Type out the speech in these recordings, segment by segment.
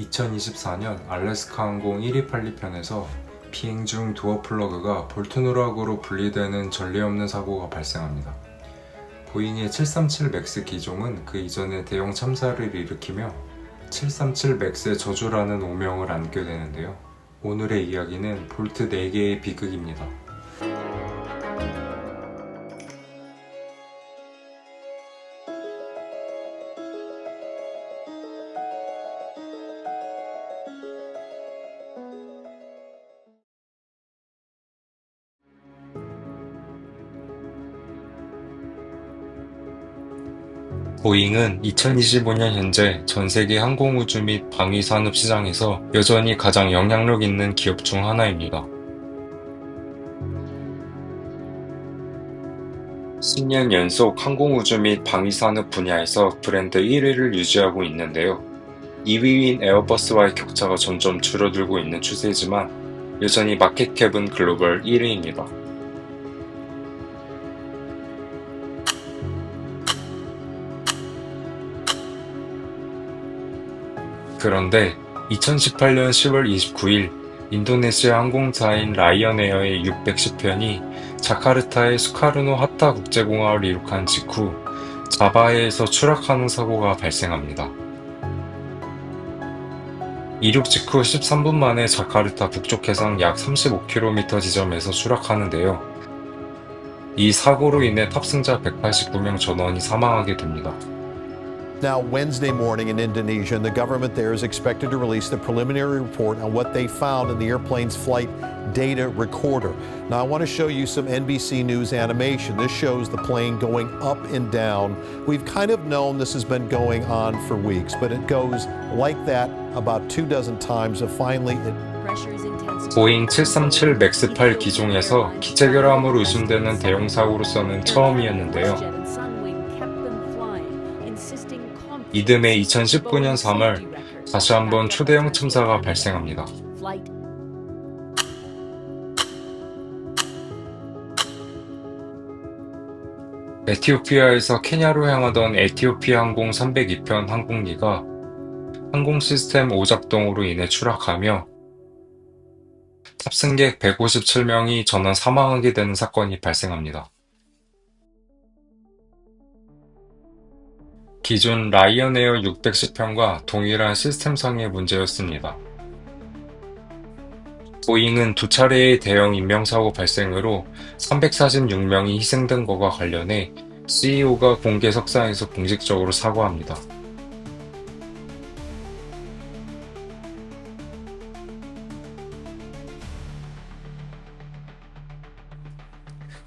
2024년 알래스카 항공 1282 편에서 비행 중 도어 플러그가 볼트 누락으로 분리되는 전례 없는 사고가 발생합니다. 보잉의 737 맥스 기종은 그 이전에 대형 참사를 일으키며 737 맥스의 저주라는 오명을 안게 되는데요. 오늘의 이야기는 볼트 4개의 비극입니다. 보잉은 2025년 현재 전 세계 항공우주 및 방위산업 시장에서 여전히 가장 영향력 있는 기업 중 하나입니다. 10년 연속 항공우주 및 방위산업 분야에서 브랜드 1위를 유지하고 있는데요. 2위인 에어버스와의 격차가 점점 줄어들고 있는 추세이지만 여전히 마켓캡은 글로벌 1위입니다. 그런데 2018년 10월 29일 인도네시아 항공사인 라이언에어의 610편이 자카르타의 수카르노 하타 국제공항을 이륙한 직후 자바해에서 추락하는 사고가 발생합니다. 이륙 직후 13분 만에 자카르타 북쪽 해상 약 35km 지점에서 추락하는데요. 이 사고로 인해 탑승자 189명 전원이 사망하게 됩니다. Now, Wednesday morning in Indonesia, and the government there is expected to release the preliminary report on what they found in the airplane's flight data recorder. Now, I want to show you some NBC News animation. This shows the plane going up and down. We've kind of known this has been going on for weeks, but it goes like that about 24 times, and finally it 보잉 737 맥스 8 기종에서 기체 결함으로 의심되는 대형 사고로서는 처음이었는데요. 이듬해 2019년 3월 다시 한번 초대형 참사가 발생합니다. 에티오피아에서 케냐로 향하던 에티오피아 항공 302편 항공기가 항공 시스템 오작동으로 인해 추락하며 탑승객 157명이 전원 사망하게 되는 사건이 발생합니다. 기존 라이언에어 610편과 동일한 시스템상의 문제였습니다. 보잉은 두 차례의 대형 인명사고 발생으로 346명이 희생된 것과 관련해 CEO가 공개석상에서 공식적으로 사과합니다.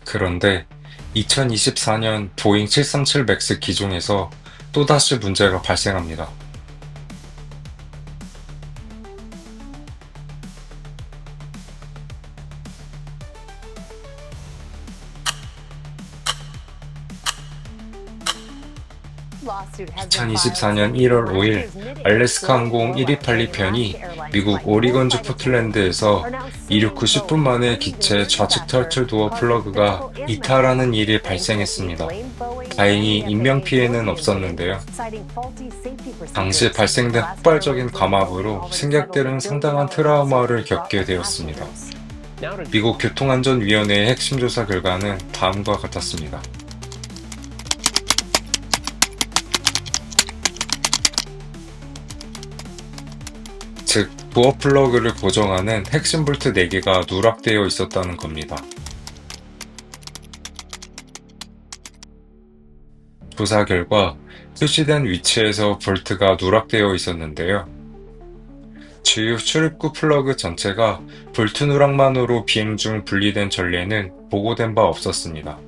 그런데 2024년 보잉 737 맥스 기종에서 또다시 문제가 발생합니다. (2024년 1월 5일) 알래스카 항공 1282 편이 미국 오리건주 포틀랜드에서 이륙 후 10분 만에 기체 좌측 탈출 도어 플러그가 이탈하는 일이 발생했습니다. 다행히 인명피해는 없었는데요. 당시 발생된 폭발적인 감압으로 승객들은 상당한 트라우마를 겪게 되었습니다. 미국 교통안전위원회의 핵심 조사 결과는 다음과 같았습니다. 즉, 도어 플러그를 고정하는 핵심 볼트 4개가 누락되어 있었다는 겁니다. 조사 결과 표시된 위치에서 볼트가 누락되어 있었는데요. 주요 출입구 플러그 전체가 볼트 누락만으로 비행 중 분리된 전례는 보고된 바 없었습니다.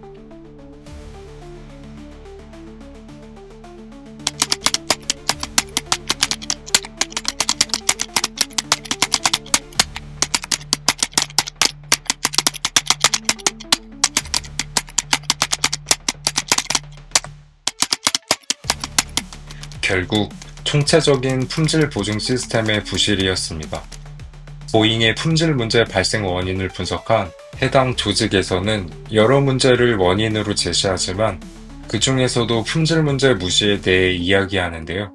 결국 총체적인 품질 보증 시스템의 부실이었습니다. 보잉의 품질 문제 발생 원인을 분석한 해당 조직에서는 여러 문제를 원인으로 제시하지만 그 중에서도 품질 문제 무시에 대해 이야기하는데요.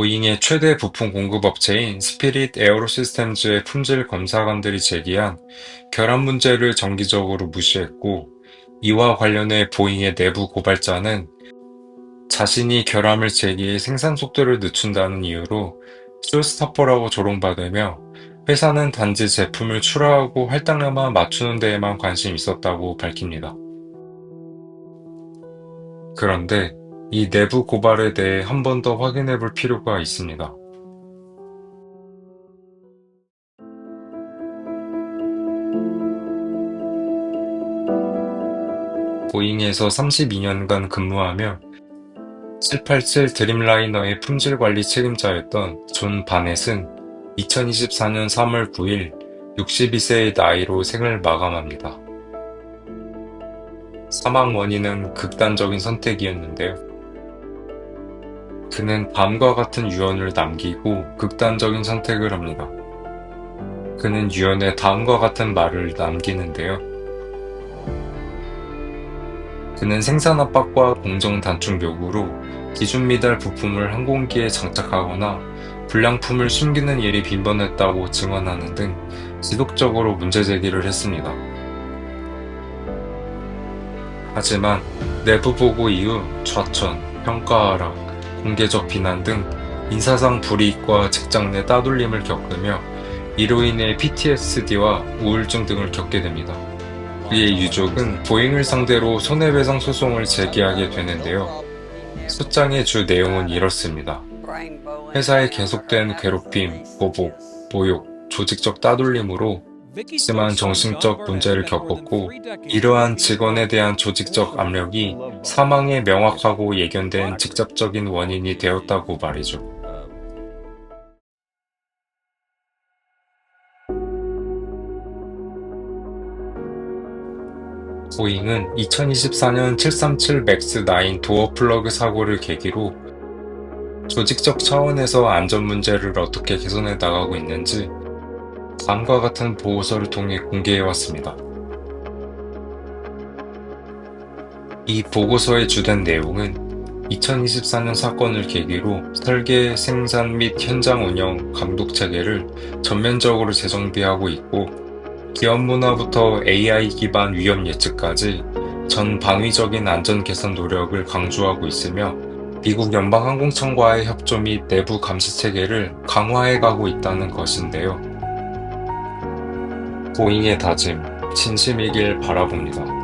보잉의 최대 부품 공급업체인 스피릿 에어로시스템즈의 품질 검사관들이 제기한 결함 문제를 정기적으로 무시했고, 이와 관련해 보잉의 내부 고발자는 자신이 결함을 제기해 생산 속도를 늦춘다는 이유로 쇼스타퍼라고 조롱받으며, 회사는 단지 제품을 출하하고 할당량만 맞추는 데에만 관심이 있었다고 밝힙니다. 그런데 이 내부 고발에 대해 한 번 더 확인해 볼 필요가 있습니다. 보잉에서 32년간 근무하며 787 드림라이너의 품질 관리 책임자였던 존 바넷은 2024년 3월 9일 62세의 나이로 생을 마감합니다. 사망 원인은 극단적인 선택이었는데요. 그는 다음과 같은 유언을 남기고 극단적인 선택을 합니다. 그는 유언에 다음과 같은 말을 남기는데요. 그는 생산 압박과 공정 단축 요구로 기준 미달 부품을 항공기에 장착하거나 불량품을 숨기는 일이 빈번했다고 증언하는 등 지속적으로 문제 제기를 했습니다. 하지만 내부 보고 이후 좌천, 평가 하락, 공개적 비난 등 인사상 불이익과 직장 내 따돌림을 겪으며 이로 인해 PTSD와 우울증 등을 겪게 됩니다. 그의 유족은 보잉을 상대로 손해배상 소송을 제기하게 되는데요. 소장의 주 내용은 이렇습니다. 회사의 계속된 괴롭힘, 보복, 모욕, 조직적 따돌림으로 심한 정신적 문제를 겪었고, 이러한 직원에 대한 조직적 압력이 사망의 명확하고 예견된 직접적인 원인이 되었다고 말이죠. 보잉은 2024년 737 맥스 9 도어 플러그 사고를 계기로 조직적 차원에서 안전 문제를 어떻게 개선해 나가고 있는지 다음과 같은 보고서를 통해 공개해 왔습니다. 이 보고서의 주된 내용은 2024년 사건을 계기로 설계, 생산 및 현장 운영 감독 체계를 전면적으로 재정비하고 있고, 기업 문화부터 AI 기반 위험 예측까지 전 방위적인 안전 개선 노력을 강조하고 있으며, 미국 연방항공청과의 협조 및 내부 감시 체계를 강화해 가고 있다는 것인데요. 보잉의 다짐, 진심이길 바라봅니다.